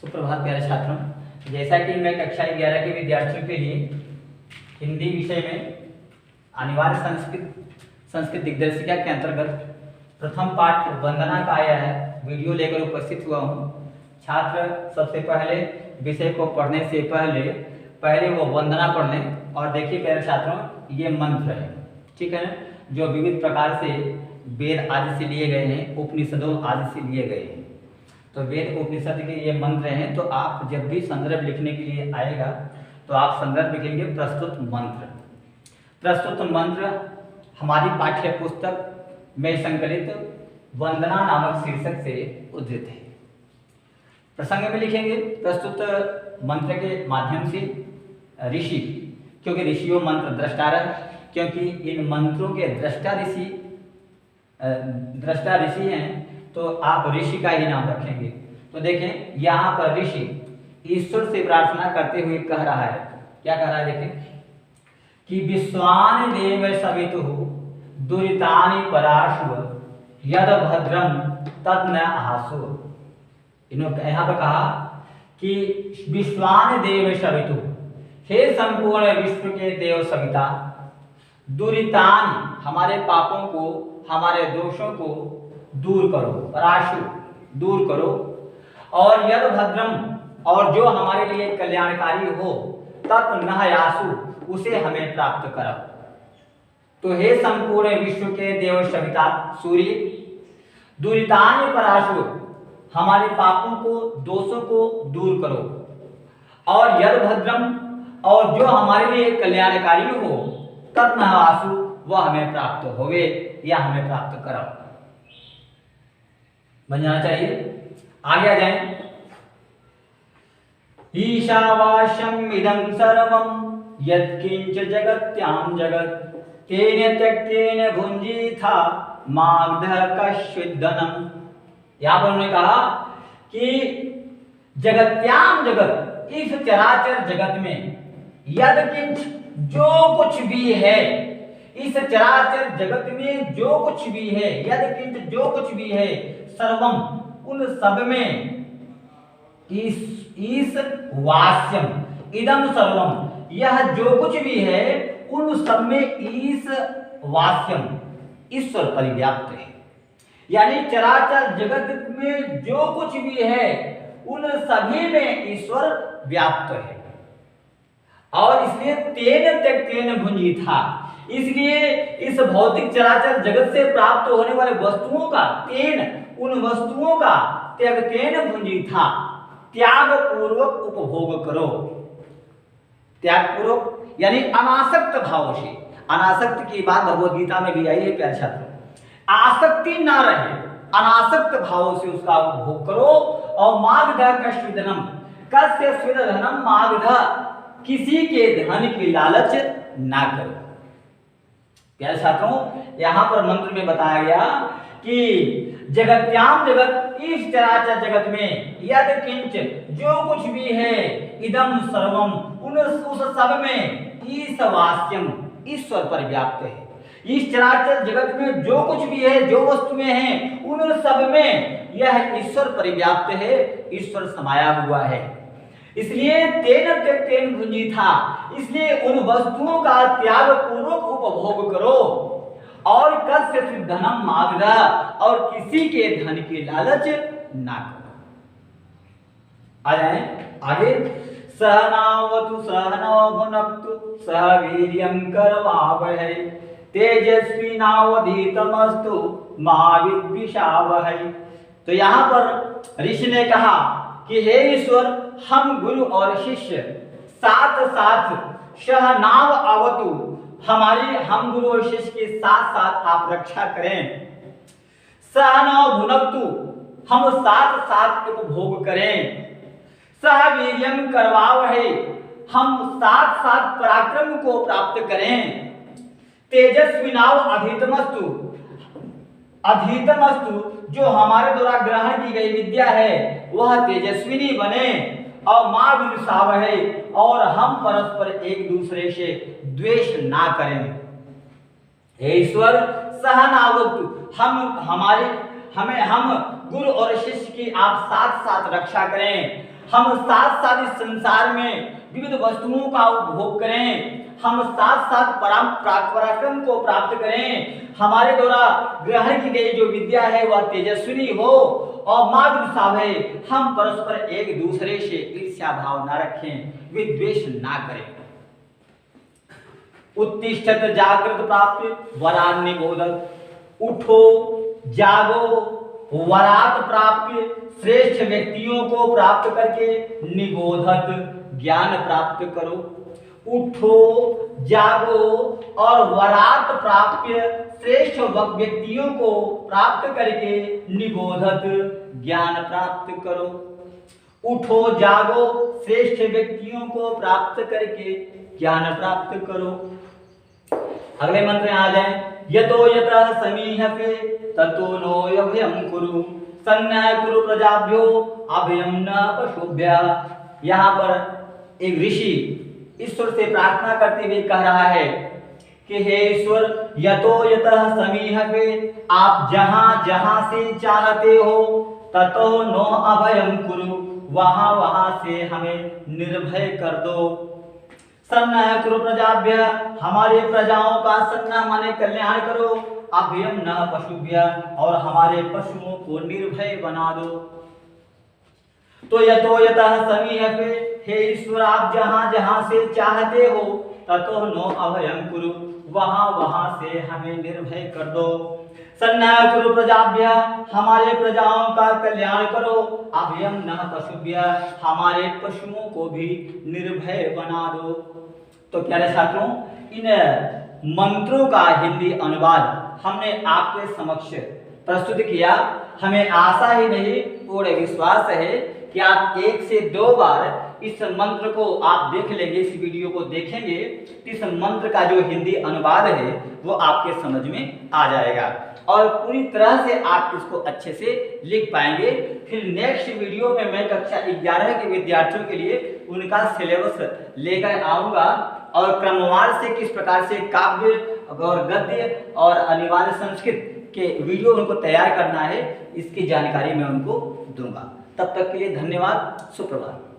सुप्रभात प्यारे छात्रों, जैसा कि मैं कक्षा 11 के विद्यार्थियों के लिए हिंदी विषय में अनिवार्य संस्कृत दिग्दर्शिका के अंतर्गत प्रथम पाठ वंदना का आया है, वीडियो लेकर उपस्थित हुआ हूँ। छात्र सबसे पहले विषय को पढ़ने से पहले वो वंदना पढ़ लें। और देखिए प्यारे छात्रों, ये मंत्र है, ठीक है ना, जो विविध प्रकार से वेद आदि से लिए गए हैं, उपनिषदों आदि से लिए गए हैं। तो वेद उपनिषद के ये मंत्र हैं। तो आप जब भी संदर्भ लिखने के लिए आएगा तो आप संदर्भ लिखेंगे प्रस्तुत मंत्र। प्रस्तुत मंत्र हमारी पाठ्य पुस्तक में संकलित वंदना नामक शीर्षक से उद्धृत है। प्रसंग में लिखेंगे प्रस्तुत मंत्र के माध्यम से ऋषि, क्योंकि ऋषियों मंत्र दृष्टा रह, क्योंकि इन मंत्रों के दृष्टा ऋषि हैं, तो आप ऋषि का ही नाम रखेंगे। तो देखें यहाँ पर ऋषि ईश्वर से प्रार्थना करते हुए कह रहा है, क्या कह रहा है देखें, कि विश्वानि देव सवितुः दुरितानि पराशुः यद भद्रम तद न आसु। इन्होंने यहाँ पर कहा कि विश्वानि देव सवितुः, हे संपूर्ण विश्व के देव सविता, दुरितानि हमारे पापों को, हमारे दोषों को दूर करो, पराशु दूर करो, और यद भद्रम और जो हमारे लिए कल्याणकारी हो, तत् न यासु उसे हमें प्राप्त करो। तो हे संपूर्ण विश्व के देव सविता सूर्य, दुरितानि पराशु हमारे पापों को, दोषों को दूर करो, और यद भद्रम और जो हमारे लिए कल्याणकारी हो, तत् न यासु वह हमें प्राप्त होवे या हमें प्राप्त करो। बन जाना चाहिए। आगे आ जाए। ईशावास्यम इदं सर्वं यत्किंच जगत्यां जगत् तेन त्यक्तेन भुंजीथा मागधः कश्चिदधनम्। यहाँ पर उन्होंने कहा कि जगत्याम जगत, इस चराचर जगत में, यत्किंच जो कुछ भी है, इस चराचर जगत में जो कुछ भी है, यत्किंच जो कुछ भी है, सर्वम उन सब में, इस वास्यम इदम सर्वम यह जो कुछ भी है, उन सब में इस वास्यम ईश्वर परिव्याप्त है। यानी चराचर जगत में जो कुछ भी है उन सभी में ईश्वर व्याप्त है। और इसलिए तेन त्यक्तेन भुंजीथा, इसलिए इस भौतिक चराचर जगत से प्राप्त होने वाले वस्तुओं का, तेन उन वस्तुओं का, त्यक्तेन भुंजीथा त्याग पूर्वक उपभोग करो। त्याग पूर्वक यानी अनासक्त भाव से। अनासक्त की बात भगवद गीता में भी आई है प्यारे छात्रों। आसक्ति ना रहे, अनासक्त भाव से उसका उपभोग करो। और मागध कश्चिदधनम, कस्य स्विदधनम मागध, किसी के धन की लालच ना करो। प्यारे छात्रों, यहाँ पर मंत्र में बताया गया कि जगत्याम जगत, इस चराचर जगत में, यद किंच जो कुछ भी है, इदम सर्वम उस सब में, ईश वास्यम ईश्वर परिव्याप्त है। इस चराचर जगत में जो कुछ भी है, जो वस्तुएं हैं, उन सब में यह ईश्वर परिव्याप्त है, ईश्वर समाया हुआ है। इसलिए तेन त्यक्तेन भुंजीथा, इसलिए उन वस्तुओं का त्याग पूर्वक उपभोग करो। और कस्य धनम मागध, और किसी के धन की लालच ना करो। आ जाए आगे। सहनावतु सहनौ भुनक्तु सह वीर्यं करवावहै तेजस्विनावधीतमस्तु मा विद्विषावहै। तो यहाँ पर ऋषि ने कहा कि हे ईश्वर, हम गुरु और शिष्य साथ साथ सहनाव अवतु, हम गुरु और शिष्य के साथ साथ आप रक्षा करें। सहनौ भुनक्तु, हम साथ साथ उपभोग करें। सह वीर्यं करवावहै, हम साथ साथ पराक्रम को प्राप्त करें। तेजस्विनाव अधीतमस्तु, अधीतमस्तु जो हमारे द्वारा ग्रहण की गई विद्या है वह तेजस्विनी बने। और मां विद्विषावहै, और हम परस्पर एक दूसरे से द्वेष ना करें। हे ईश्वर, सहनावतु, हम गुरु और शिष्य की आप साथ साथ रक्षा करें। हम साथ साथ इस संसार में विविध वस्तुओं का उपभोग करें, हम साथ साथ पराक्रम को प्राप्त करें, हमारे द्वारा ग्रहण की गई जो विद्या है वह तेजस्विनी हो और मार्ग सावे, हम परस्पर एक दूसरे से ईर्ष्या भाव ना रखें, विद्वेष ना करें। उत्तिष्ठत जागृत प्राप्त वरान निबोधत, उठो जागो वरात प्राप्त श्रेष्ठ व्यक्तियों को प्राप्त करके निबोधत ज्ञान प्राप्त करो। उठो जागो और वरात प्राप्त श्रेष्ठ व्यक्तियों को प्राप्त करके निबोधत ज्ञान प्राप्त करो। उठो जागो श्रेष्ठ व्यक्तियों को प्राप्त करके ज्ञान प्राप्त करो। अगले मंत्र आ जाए, यतो यतः समीहते ततो नो अभयम कुरु, सन्न्याय कुरु प्रजाभ्यो अभयम न पशुभ्यः। यहाँ पर एक ऋषि ईश्वर से प्रार्थना करते हुए कह रहा है कि हे ईश्वर, यतो यतः समीहते, आप जहां जहां से चाहते हो, ततो नो अभयम कुरु, वहां वहां से हमें निर्भय कर दो। सन्नाह कुरु प्रजाभ्य, हमारे प्रजाओं का सन्नाह माने कल्याण करो। अभयम न पशुभ्य, और हमारे पशुओं को निर्भय बना दो। तो यतो यतः समीहते, हे ईश्वर आप जहां जहां से चाहते हो, ततो नो अभयम कुरु, वहां वहां से हमें निर्भय कर दो। सन्नाह कुरु प्रजाभ्य, हमारे प्रजाओं का कल्याण करो। अभयम न पशुभ्य, हमारे पशुओं को भी निर्भय बना दो। तो प्यारे छात्रों, इन मंत्रों का हिंदी अनुवाद हमने आपके समक्ष प्रस्तुत किया। हमें आशा ही नहीं, पूर्ण विश्वास है कि आप 1 से 2 बार इस मंत्र को आप देख लेंगे, इस वीडियो को देखेंगे, इस मंत्र का जो हिंदी अनुवाद है वो आपके समझ में आ जाएगा और पूरी तरह से आप इसको अच्छे से लिख पाएंगे। फिर नेक्स्ट वीडियो में मैं कक्षा 11 के विद्यार्थियों के लिए उनका सिलेबस लेकर आऊँगा और क्रमवार से किस प्रकार से काव्य और गद्य और अनिवार्य संस्कृत के वीडियो उनको तैयार करना है, इसकी जानकारी मैं उनको दूंगा। तब तक के लिए धन्यवाद, सुप्रभात।